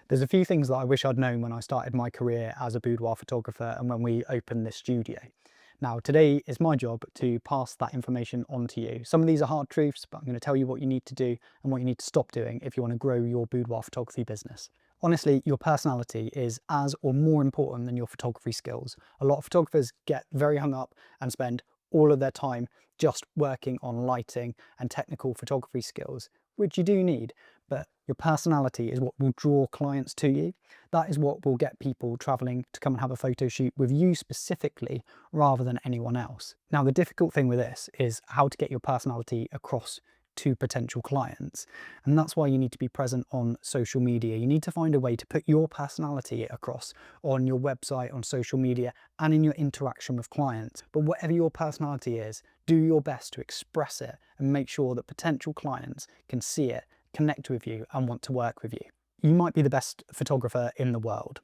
There's a few things that I wish I'd known when I started my career as a boudoir photographer and when we opened this studio. Now, today is my job to pass that information on to you. Some of these are hard truths, but I'm going to tell you what you need to do and what you need to stop doing if you want to grow your boudoir photography business. Honestly, your personality is as or more important than your photography skills. A lot of photographers get very hung up and spend all of their time just working on lighting and technical photography skills, which you do need, but your personality is what will draw clients to you. That is what will get people traveling to come and have a photo shoot with you specifically rather than anyone else. Now, the difficult thing with this is how to get your personality across to potential clients. And that's why you need to be present on social media. You need to find a way to put your personality across on your website, on social media, and in your interaction with clients. But whatever your personality is, do your best to express it and make sure that potential clients can see it, connect with you, and want to work with you. You might be the best photographer in the world,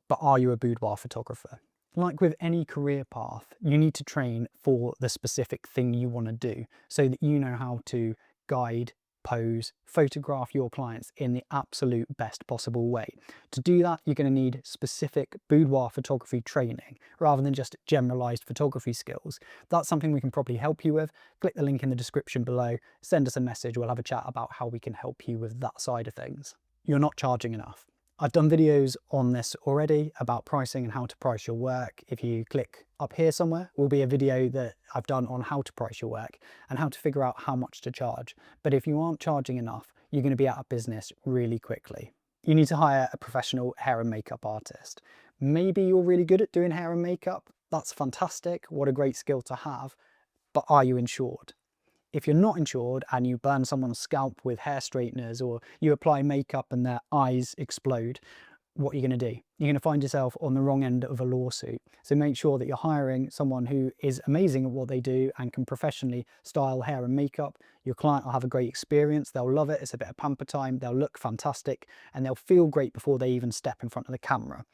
but are you a boudoir photographer? Like with any career path, you need to train for the specific thing you want to do so that you know how to guide, pose, photograph your clients in the absolute best possible way. To do that, you're going to need specific boudoir photography training rather than just generalized photography skills. That's something we can probably help you with. Click the link in the description below, send us a message, we'll have a chat about how we can help you with that side of things. You're not charging enough. I've done videos on this already about pricing and how to price your work. If you click up here somewhere, will be a video that I've done on how to price your work and how to figure out how much to charge. But if you aren't charging enough, you're going to be out of business really quickly. You need to hire a professional hair and makeup artist. Maybe you're really good at doing hair and makeup. That's fantastic. What a great skill to have. But are you insured? If you're not insured and you burn someone's scalp with hair straighteners or you apply makeup and their eyes explode, what are you going to do? You're going to find yourself on the wrong end of a lawsuit. So make sure that you're hiring someone who is amazing at what they do and can professionally style hair and makeup. Your client will have a great experience. They'll love it. It's a bit of pamper time. They'll look fantastic and they'll feel great before they even step in front of the camera.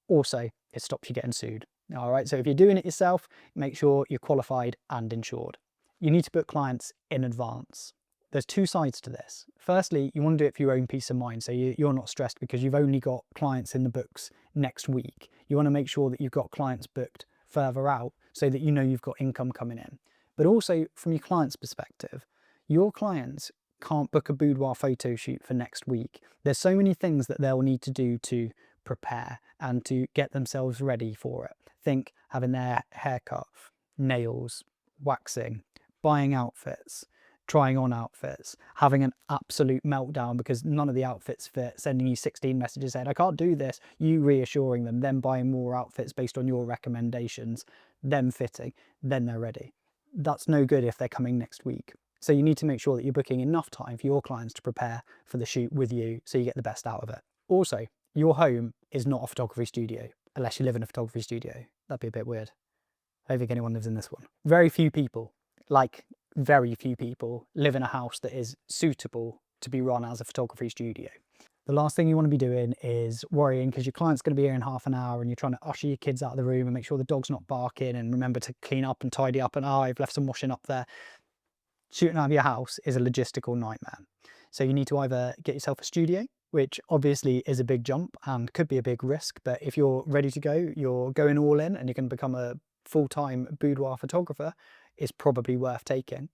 Also, it stops you getting sued. All right, so if you're doing it yourself, make sure you're qualified and insured. You need to book clients in advance. There's two sides to this. Firstly, you want to do it for your own peace of mind, so you're not stressed because you've only got clients in the books next week. You want to make sure that you've got clients booked further out so that you know you've got income coming in. But also from your client's perspective, your clients can't book a boudoir photo shoot for next week. There's so many things that they'll need to do to prepare and to get themselves ready for it. Think having their haircut, nails, waxing, buying outfits, trying on outfits, having an absolute meltdown because none of the outfits fit, sending you 16 messages saying, I can't do this, you reassuring them, then buying more outfits based on your recommendations, them fitting, then they're ready. That's no good if they're coming next week. So you need to make sure that you're booking enough time for your clients to prepare for the shoot with you so you get the best out of it. Also, your home is not a photography studio, unless you live in a photography studio. That'd be a bit weird. I don't think anyone lives in this one. Very few people live in a house that is suitable to be run as a photography studio. The last thing you want to be doing is worrying because your client's going to be here in half an hour and you're trying to usher your kids out of the room and make sure the dog's not barking and remember to clean up and tidy up and I've left some washing up there. Shooting out of your house is a logistical nightmare. So you need to either get yourself a studio, which obviously is a big jump and could be a big risk, but if you're ready to go, you're going all in and you can become a full-time boudoir photographer, is probably worth taking.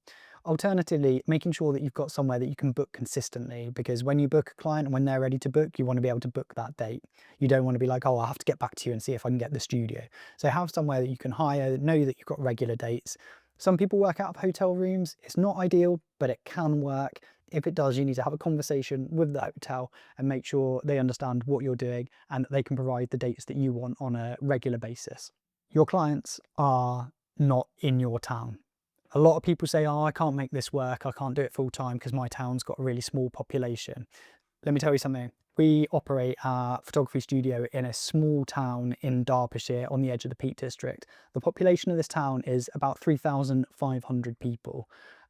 Alternatively, making sure that you've got somewhere that you can book consistently, because when you book a client and when they're ready to book, you want to be able to book that date. You don't want to be like, oh, I'll have to get back to you and see if I can get the studio. So have somewhere that you can hire, know that you've got regular dates. Some people work out of hotel rooms. It's not ideal, but it can work. If it does, you need to have a conversation with the hotel and make sure they understand what you're doing and that they can provide the dates that you want on a regular basis. Your clients are not in your town. A lot of people say, oh, I can't make this work. I can't do it full time because my town's got a really small population. Let me tell you something. We operate our photography studio in a small town in Derbyshire on the edge of the Peak District. The population of this town is about 3,500 people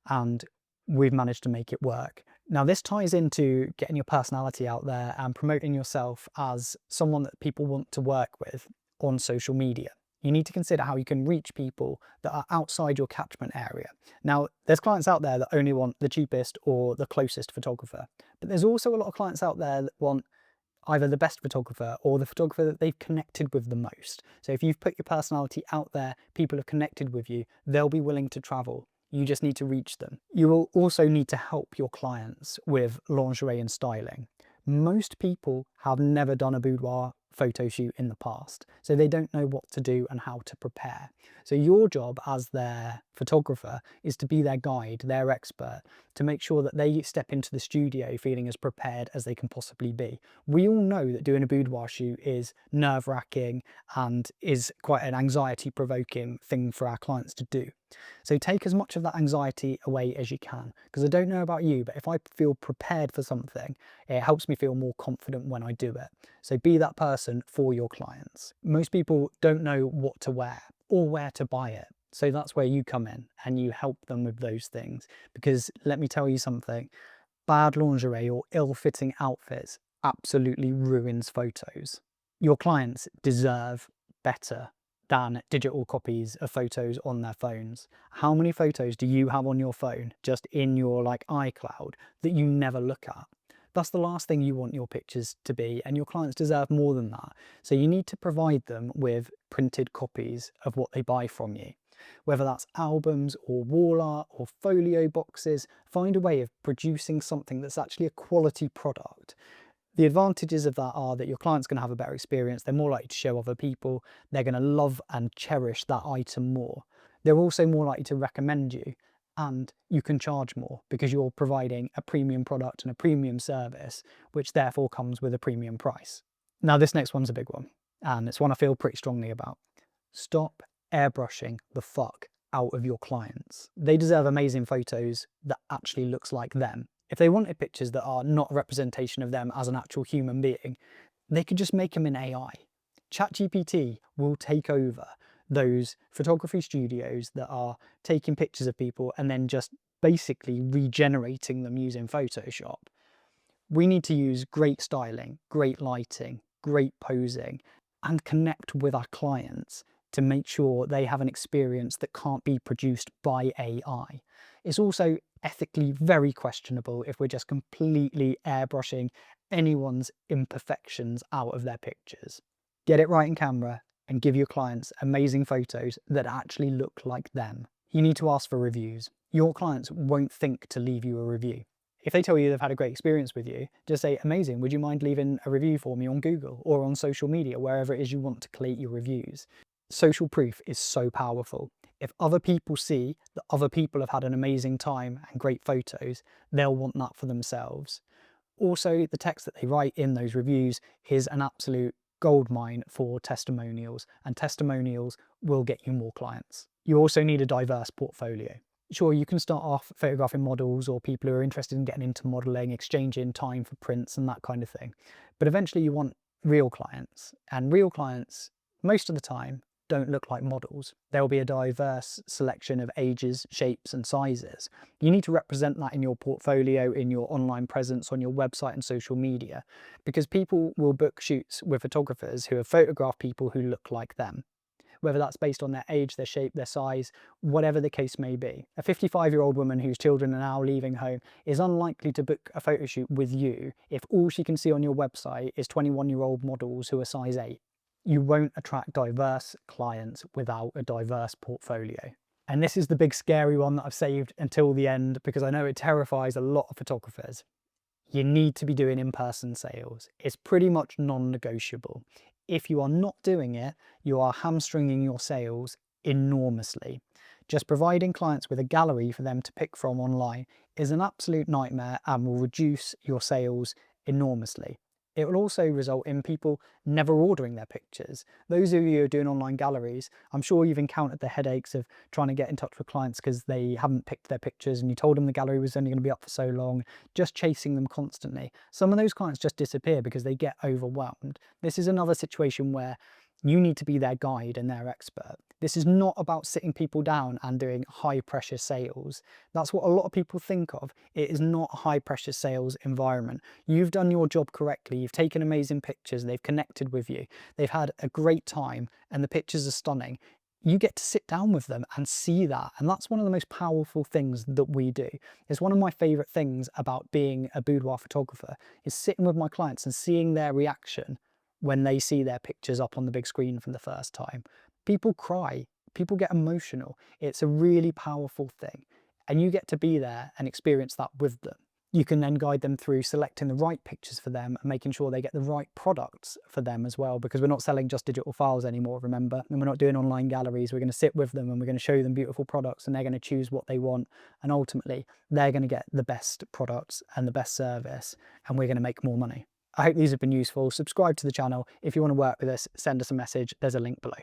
and we've managed to make it work. Now this ties into getting your personality out there and promoting yourself as someone that people want to work with on social media. You need to consider how you can reach people that are outside your catchment area. Now, there's clients out there that only want the cheapest or the closest photographer, but there's also a lot of clients out there that want either the best photographer or the photographer that they've connected with the most. So if you've put your personality out there, people have connected with you, they'll be willing to travel. You just need to reach them. You will also need to help your clients with lingerie and styling. Most people have never done a boudoir photo shoot in the past, so they don't know what to do and how to prepare. So your job as their photographer is to be their guide, their expert, to make sure that they step into the studio feeling as prepared as they can possibly be. We all know that doing a boudoir shoot is nerve-wracking and is quite an anxiety-provoking thing for our clients to do. So take as much of that anxiety away as you can, because I don't know about you, but if I feel prepared for something, it helps me feel more confident when I do it. So be that person for your clients. Most people don't know what to wear or where to buy it. So that's where you come in and you help them with those things. Because let me tell you something, bad lingerie or ill-fitting outfits absolutely ruins photos. Your clients deserve better than digital copies of photos on their phones. How many photos do you have on your phone, just in your iCloud, that you never look at? That's the last thing you want your pictures to be, and your clients deserve more than that. So you need to provide them with printed copies of what they buy from you. Whether that's albums or wall art or folio boxes, find a way of producing something that's actually a quality product. The advantages of that are that your client's going to have a better experience, they're more likely to show other people, they're going to love and cherish that item more. They're also more likely to recommend you, and you can charge more because you're providing a premium product and a premium service, which therefore comes with a premium price. Now this next one's a big one, and it's one I feel pretty strongly about. Stop airbrushing the fuck out of your clients. They deserve amazing photos that actually looks like them. If they wanted pictures that are not a representation of them as an actual human being, they could just make them in AI. ChatGPT will take over those photography studios that are taking pictures of people and then just basically regenerating them using Photoshop. We need to use great styling, great lighting, great posing, and connect with our clients to make sure they have an experience that can't be produced by AI. It's also ethically very questionable if we're just completely airbrushing anyone's imperfections out of their pictures. Get it right in camera and give your clients amazing photos that actually look like them. You need to ask for reviews. Your clients won't think to leave you a review. If they tell you they've had a great experience with you, just say, amazing, would you mind leaving a review for me on Google or on social media, wherever it is you want to collate your reviews. Social proof is so powerful. If other people see that other people have had an amazing time and great photos, they'll want that for themselves. Also, the text that they write in those reviews is an absolute goldmine for testimonials, and testimonials will get you more clients. You also need a diverse portfolio. Sure, you can start off photographing models or people who are interested in getting into modeling, exchanging time for prints and that kind of thing. But eventually you want real clients, and real clients, most of the time, don't look like models. There will be a diverse selection of ages, shapes and sizes. You need to represent that in your portfolio, in your online presence, on your website and social media, because people will book shoots with photographers who have photographed people who look like them, whether that's based on their age, their shape, their size, whatever the case may be. A 55-year-old woman whose children are now leaving home is unlikely to book a photo shoot with you if all she can see on your website is 21-year-old models who are size 8. You won't attract diverse clients without a diverse portfolio. And this is the big scary one that I've saved until the end because I know it terrifies a lot of photographers. You need to be doing in-person sales. It's pretty much non-negotiable. If you are not doing it, you are hamstringing your sales enormously. Just providing clients with a gallery for them to pick from online is an absolute nightmare and will reduce your sales enormously. It will also result in people never ordering their pictures. Those of you who are doing online galleries, I'm sure you've encountered the headaches of trying to get in touch with clients because they haven't picked their pictures and you told them the gallery was only going to be up for so long, just chasing them constantly. Some of those clients just disappear because they get overwhelmed. This is another situation where you need to be their guide and their expert. This is not about sitting people down and doing high pressure sales. That's what a lot of people think of. It is not a high pressure sales environment. You've done your job correctly. You've taken amazing pictures. They've connected with you. They've had a great time and the pictures are stunning. you get to sit down with them and see that. And that's one of the most powerful things that we do. It's one of my favorite things about being a boudoir photographer is sitting with my clients and seeing their reaction when they see their pictures up on the big screen for the first time. People cry, people get emotional. It's a really powerful thing. And you get to be there and experience that with them. You can then guide them through selecting the right pictures for them and making sure they get the right products for them as well, because we're not selling just digital files anymore, remember? And we're not doing online galleries. We're going to sit with them and we're going to show them beautiful products, and they're going to choose what they want. And ultimately, they're going to get the best products and the best service, and we're going to make more money. I hope these have been useful. Subscribe to the channel. If you want to work with us, send us a message. There's a link below.